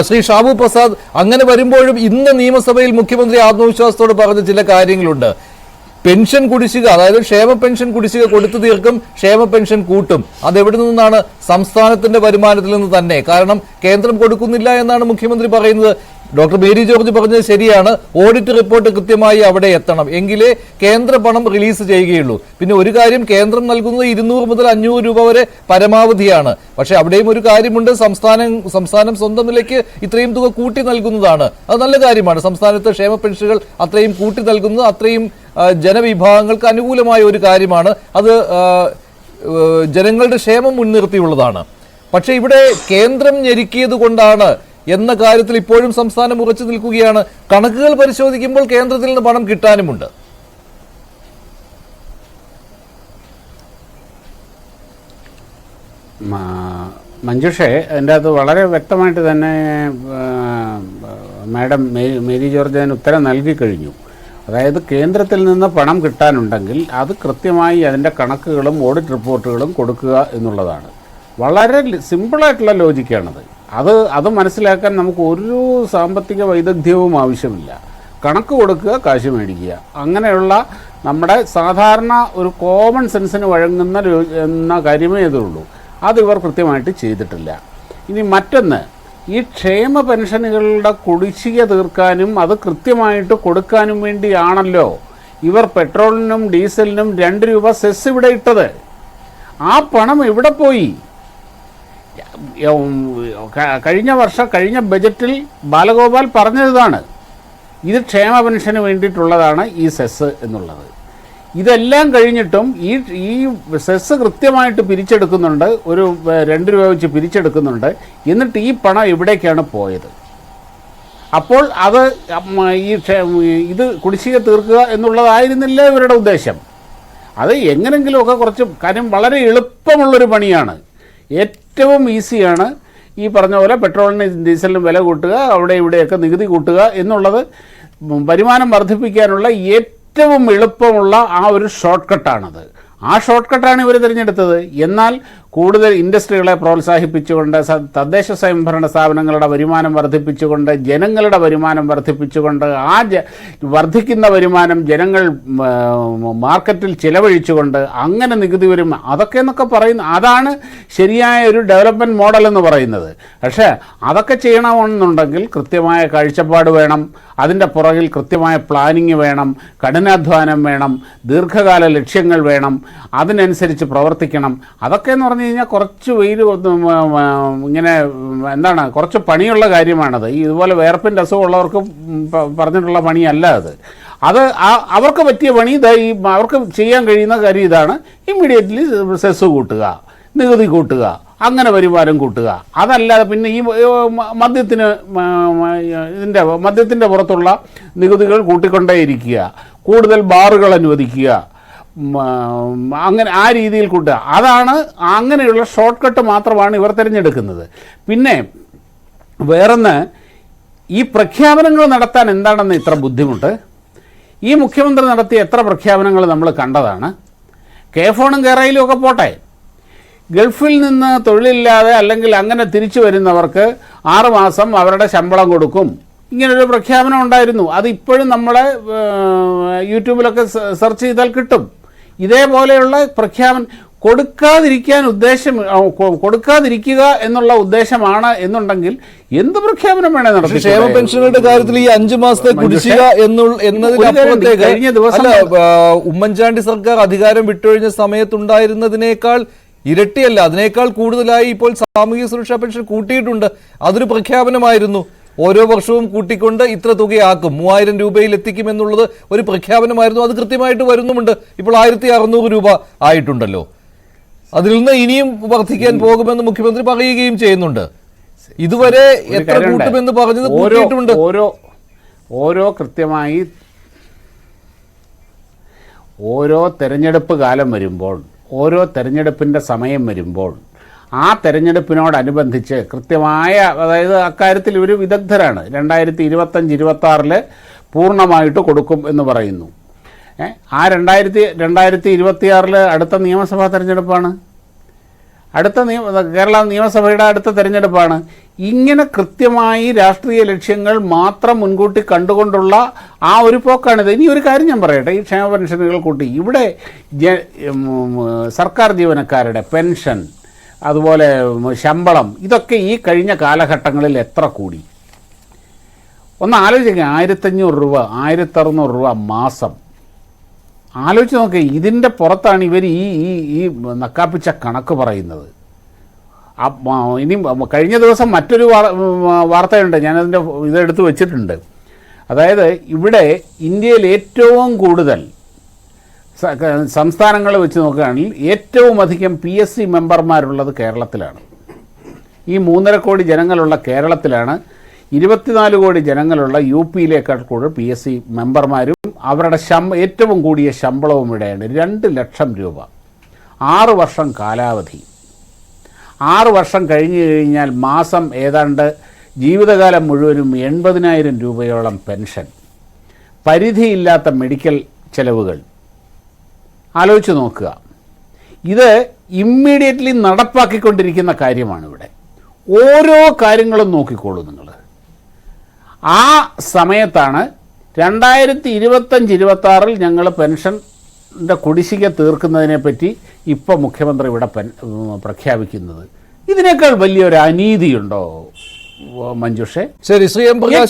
ശ്രീ ഷാബു പ്രസാദ്, അങ്ങനെ വരുമ്പോഴും ഇന്ന് നിയമസഭയിൽ മുഖ്യമന്ത്രി ആത്മവിശ്വാസത്തോട് പറഞ്ഞ ചില കാര്യങ്ങളുണ്ട്. പെൻഷൻ കുടിശ്ശിക, അതായത് ക്ഷേമ പെൻഷൻ കുടിശ്ശിക കൊടുത്തു തീർക്കും, ക്ഷേമ പെൻഷൻ കൂട്ടും. അതെവിടെ നിന്നാണ്? സംസ്ഥാനത്തിന്റെ വരുമാനത്തിൽ നിന്ന് തന്നെ. കാരണം കേന്ദ്രം കൊടുക്കുന്നില്ല എന്നാണ് മുഖ്യമന്ത്രി പറയുന്നത്. ഡോക്ടർ മേരി ജോർജ് പറഞ്ഞത് ശരിയാണ്. ഓഡിറ്റ് റിപ്പോർട്ട് കൃത്യമായി അവിടെ എത്തണം, എങ്കിലേ കേന്ദ്ര പണം റിലീസ് ചെയ്യുകയുള്ളൂ. പിന്നെ ഒരു കാര്യം, കേന്ദ്രം നൽകുന്നത് 200 മുതൽ 500 രൂപ വരെ പരമാവധിയാണ്. പക്ഷെ അവിടെയും ഒരു കാര്യമുണ്ട്, സംസ്ഥാനം സ്വന്തം നിലയ്ക്ക് ഇത്രയും തുക കൂട്ടി നൽകുന്നതാണ്. അത് നല്ല കാര്യമാണ്. സംസ്ഥാനത്ത് ക്ഷേമ പെൻഷനുകൾ അത്രയും കൂട്ടി നൽകുന്നത് അത്രയും ജനവിഭാഗങ്ങൾക്ക് അനുകൂലമായ ഒരു കാര്യമാണ്. അത് ജനങ്ങളുടെ ക്ഷേമം മുൻനിർത്തിയുള്ളതാണ്. പക്ഷെ ഇവിടെ കേന്ദ്രം ഞെരുക്കിയത് കൊണ്ടാണ് എന്ന കാര്യത്തിൽ ഇപ്പോഴും സംസ്ഥാനം ഉറച്ചു നിൽക്കുകയാണ്. കണക്കുകൾ പരിശോധിക്കുമ്പോൾ കേന്ദ്രത്തിൽ നിന്ന് പണം കിട്ടാനുമുണ്ട്. മഞ്ജുഷേ, അതിൻ്റെ അകത്ത് വളരെ വ്യക്തമായിട്ട് തന്നെ മാഡം മേരി ജോർജ് അതിന് ഉത്തരം നൽകി കഴിഞ്ഞു. അതായത് കേന്ദ്രത്തിൽ നിന്ന് പണം കിട്ടാനുണ്ടെങ്കിൽ അത് കൃത്യമായി അതിൻ്റെ കണക്കുകളും ഓഡിറ്റ് റിപ്പോർട്ടുകളും കൊടുക്കുക എന്നുള്ളതാണ്. വളരെ സിമ്പിളായിട്ടുള്ള ലോജിക്കാണത്. അത് മനസ്സിലാക്കാൻ നമുക്ക് ഒരു സാമ്പത്തിക വൈദഗ്ധ്യവും ആവശ്യമില്ല. കണക്ക് കൊടുക്കുക, കാശ് മേടിക്കുക, അങ്ങനെയുള്ള നമ്മുടെ സാധാരണ ഒരു കോമൺ സെൻസിന് വഴങ്ങുന്ന കാര്യമേ ഇതുള്ളൂ. അതിവർ കൃത്യമായിട്ട് ചെയ്തിട്ടില്ല. ഇനി മറ്റൊന്ന്, ഈ ക്ഷേമ പെൻഷനുകളുടെ കുടിശ്ശിക തീർക്കാനും അത് കൃത്യമായിട്ട് കൊടുക്കാനും വേണ്ടിയാണല്ലോ ഇവർ പെട്രോളിനും ഡീസലിനും 2 രൂപ സെസ് ഇവിടെ ഇട്ടത്. ആ പണം എവിടെ പോയി? കഴിഞ്ഞ ബജറ്റിൽ ബാലഗോപാൽ പറഞ്ഞതാണ്, ഇത് ക്ഷേമ പെൻഷന് വേണ്ടിയിട്ടുള്ളതാണ് ഈ സെസ് എന്നുള്ളത്. ഇതെല്ലാം കഴിഞ്ഞിട്ടും ഈ സെസ് കൃത്യമായിട്ട് പിരിച്ചെടുക്കുന്നുണ്ട്, ഒരു 2 രൂപ വെച്ച് പിരിച്ചെടുക്കുന്നുണ്ട്. എന്നിട്ട് ഈ പണം എവിടേക്കാണ് പോയത്? അപ്പോൾ അത് ഇത് കുടിശ്ശിക തീർക്കുക എന്നുള്ളതായിരുന്നില്ല ഇവരുടെ ഉദ്ദേശം. അത് എങ്ങനെങ്കിലുമൊക്കെ കുറച്ച് കാര്യം, വളരെ എളുപ്പമുള്ളൊരു പണിയാണ്, ഏറ്റവും ഈസിയാണ്. ഈ പറഞ്ഞ പോലെ പെട്രോളിന് ഡീസലിനും വില കൂട്ടുക, അവിടെ ഇവിടെയൊക്കെ നികുതി കൂട്ടുക എന്നുള്ളത് വരുമാനം വർദ്ധിപ്പിക്കാനുള്ള ഏറ്റവും എളുപ്പമുള്ള ആ ഒരു ഷോർട്ട് കട്ടാണത്. ആ ഷോർട്ട് കട്ടാണ് ഇവർ തിരഞ്ഞെടുത്തത്. എന്നാൽ കൂടുതൽ ഇൻഡസ്ട്രികളെ പ്രോത്സാഹിപ്പിച്ചുകൊണ്ട്, തദ്ദേശ സ്വയംഭരണ സ്ഥാപനങ്ങളുടെ വരുമാനം വർദ്ധിപ്പിച്ചുകൊണ്ട്, ജനങ്ങളുടെ വരുമാനം വർദ്ധിപ്പിച്ചുകൊണ്ട്, വർദ്ധിക്കുന്ന വരുമാനം ജനങ്ങൾ മാർക്കറ്റിൽ ചിലവഴിച്ചുകൊണ്ട് അങ്ങനെ നികുതി വരും, അതൊക്കെ എന്നൊക്കെ പറയുന്ന, അതാണ് ശരിയായ ഒരു ഡെവലപ്മെൻറ്റ് മോഡൽ എന്ന് പറയുന്നത്. പക്ഷേ അതൊക്കെ ചെയ്യണമെന്നുണ്ടെങ്കിൽ കൃത്യമായ കാഴ്ചപ്പാട് വേണം, അതിൻ്റെ പുറകിൽ കൃത്യമായ പ്ലാനിങ് വേണം, കഠിനാധ്വാനം വേണം, ദീർഘകാല ലക്ഷ്യങ്ങൾ വേണം, അതിനനുസരിച്ച് പ്രവർത്തിക്കണം. അതൊക്കെ എന്ന് പറഞ്ഞു കഴിഞ്ഞാൽ കുറച്ച് വെയിൽ ഇങ്ങനെ എന്താണ്, കുറച്ച് പണിയുള്ള കാര്യമാണത്. ഇതുപോലെ വേർപ്പിൻ്റെ അസുഖമുള്ളവർക്ക് പറഞ്ഞിട്ടുള്ള പണിയല്ല അത് അവർക്ക് പറ്റിയ പണി അവർക്ക് ചെയ്യാൻ കഴിയുന്ന കാര്യം ഇതാണ്. ഇമ്മീഡിയറ്റ്ലി സെസ് കൂട്ടുക, നികുതി കൂട്ടുക, അങ്ങനെ വരുമാനം കൂട്ടുക. അതല്ലാതെ പിന്നെ ഈ മദ്യത്തിൻ്റെ പുറത്തുള്ള നികുതികൾ കൂട്ടിക്കൊണ്ടേയിരിക്കുക, കൂടുതൽ ബാറുകൾ അനുവദിക്കുക, അങ്ങനെ ആ രീതിയിൽ കൂട്ടുക. അതാണ്, അങ്ങനെയുള്ള ഷോർട്ട് കട്ട് മാത്രമാണ് ഇവർ തിരഞ്ഞെടുക്കുന്നത്. പിന്നെ വേറൊന്ന്, ഈ പ്രഖ്യാപനങ്ങൾ നടത്താൻ എന്താണെന്ന് ഇത്ര ബുദ്ധിമുട്ട്? ഈ മുഖ്യമന്ത്രി നടത്തിയ എത്ര പ്രഖ്യാപനങ്ങൾ നമ്മൾ കണ്ടതാണ്. കെ-ഫോണും കേരളയിലും ഒക്കെ പോട്ടെ, ഗൾഫിൽ നിന്ന് തൊഴിലില്ലാതെ അല്ലെങ്കിൽ അങ്ങനെ തിരിച്ചു വരുന്നവർക്ക് 6 മാസം അവരുടെ ശമ്പളം കൊടുക്കും, ഇങ്ങനൊരു പ്രഖ്യാപനം ഉണ്ടായിരുന്നു. അത് ഇപ്പോഴും നമ്മളെ യൂട്യൂബിലൊക്കെ സെർച്ച് ചെയ്താൽ കിട്ടും. ഇതേപോലെയുള്ള പ്രഖ്യാപനം കൊടുക്കാതിരിക്കുക എന്നുള്ള ഉദ്ദേശമാണ് എന്നുണ്ടെങ്കിൽ എന്ത് പ്രഖ്യാപനം വേണേ നടത്തി. ക്ഷേമ പെൻഷനുകളുടെ കാര്യത്തിൽ ഈ 5 മാസത്തെ കുടിശ്ശിക എന്നതിനപ്പുറത്തേക്ക് കഴിഞ്ഞ ദിവസം ഉമ്മൻചാണ്ടി സർക്കാർ അധികാരം വിട്ടൊഴിഞ്ഞ സമയത്തുണ്ടായിരുന്നതിനേക്കാൾ ഇരട്ടിയല്ല, അതിനേക്കാൾ കൂടുതലായി ഇപ്പോൾ സാമൂഹിക സുരക്ഷാ പെൻഷൻ കൂട്ടിയിട്ടുണ്ട്. അതൊരു പ്രഖ്യാപനമായിരുന്നു. ഓരോ വർഷവും കൂട്ടിക്കൊണ്ട് ഇത്ര തുകയാക്കും, 3000 രൂപയിൽ എത്തിക്കുമെന്നുള്ളത് ഒരു പ്രഖ്യാപനമായിരുന്നു. അത് കൃത്യമായിട്ട് വരുന്നുമുണ്ട്. ഇപ്പോൾ 1600 രൂപ ആയിട്ടുണ്ടല്ലോ. അതിൽ നിന്ന് ഇനിയും വർദ്ധിക്കാൻ പോകുമെന്ന് മുഖ്യമന്ത്രി പറയുകയും ചെയ്യുന്നുണ്ട്. ഇതുവരെ എത്ര കൂട്ടുമെന്ന് പറഞ്ഞത് കൂട്ടിയിട്ടുണ്ട്. കൃത്യമായി ഓരോ തെരഞ്ഞെടുപ്പ് കാലം വരുമ്പോൾ, ഓരോ തെരഞ്ഞെടുപ്പിൻ്റെ സമയം വരുമ്പോൾ ആ തെരഞ്ഞെടുപ്പിനോടനുബന്ധിച്ച് കൃത്യമായ, അതായത് അക്കാര്യത്തിൽ ഇവർ വിദഗ്ധരാണ്. 2025-26 പൂർണ്ണമായിട്ട് കൊടുക്കും എന്ന് പറയുന്നു. ആ 2026 അടുത്ത നിയമസഭാ തെരഞ്ഞെടുപ്പാണ്. കേരള നിയമസഭയുടെ അടുത്ത തെരഞ്ഞെടുപ്പാണ്. ഇങ്ങനെ കൃത്യമായി രാഷ്ട്രീയ ലക്ഷ്യങ്ങൾ മാത്രം മുൻകൂട്ടി കണ്ടുകൊണ്ടുള്ള ആ ഒരു പോക്കാണിത്. ഇനി ഒരു കാര്യം ഞാൻ പറയട്ടെ, ഈ ക്ഷേമ പെൻഷനുകൾ കൂട്ടി ഇവിടെ സർക്കാർ ജീവനക്കാരുടെ പെൻഷൻ, അതുപോലെ ശമ്പളം, ഇതൊക്കെ ഈ കഴിഞ്ഞ കാലഘട്ടങ്ങളിൽ എത്ര കൂടി? ഒന്ന് ആലോചിക്കുക. 1500 രൂപ, 1600 രൂപ മാസം. ആലോചിച്ച് നോക്കുക. ഇതിൻ്റെ പുറത്താണ് ഇവർ ഈ നക്കാപ്പിച്ച കണക്ക് പറയുന്നത്. ഇനി കഴിഞ്ഞ ദിവസം മറ്റൊരു വാർത്തയുണ്ട്, ഞാനതിൻ്റെ ഇതെടുത്ത് വെച്ചിട്ടുണ്ട്. അതായത് ഇവിടെ ഇന്ത്യയിൽ ഏറ്റവും കൂടുതൽ സംസ്ഥാനങ്ങൾ വെച്ച് നോക്കുകയാണെങ്കിൽ ഏറ്റവും അധികം PSC മെമ്പർമാരുള്ളത് കേരളത്തിലാണ്. ഈ 3.5 കോടി ജനങ്ങളുള്ള കേരളത്തിലാണ് 24 കോടി ജനങ്ങളുള്ള UP-യിലേക്കാൾ കൂടുതൽ PSC മെമ്പർമാരും അവരുടെ ഏറ്റവും കൂടിയ ശമ്പളവും ഇവിടെയാണ്. 2 ലക്ഷം രൂപ, 6 വർഷം കാലാവധി. 6 വർഷം കഴിഞ്ഞു കഴിഞ്ഞാൽ മാസം ഏതാണ്ട് ജീവിതകാലം മുഴുവനും 80,000 രൂപയോളം പെൻഷൻ, പരിധിയില്ലാത്ത മെഡിക്കൽ ചെലവുകൾ. ആലോചിച്ച് നോക്കുക. ഇത് ഇമ്മീഡിയറ്റ്ലി നടപ്പാക്കിക്കൊണ്ടിരിക്കുന്ന കാര്യമാണ് ഇവിടെ. ഓരോ കാര്യങ്ങളും നോക്കിക്കോളൂ നിങ്ങൾ. ആ സമയത്താണ് 2025-26 ഞങ്ങൾ പെൻഷൻ്റെ കുടിശ്ശിക തീർക്കുന്നതിനെപ്പറ്റി ഇപ്പോൾ മുഖ്യമന്ത്രി ഇവിടെ പ്രഖ്യാപിക്കുന്നത്. ഇതിനേക്കാൾ വലിയൊരു അനീതിയുണ്ടോ മഞ്ജുഷേ? ശരി, ശ്രീ എം പ്രകാശ്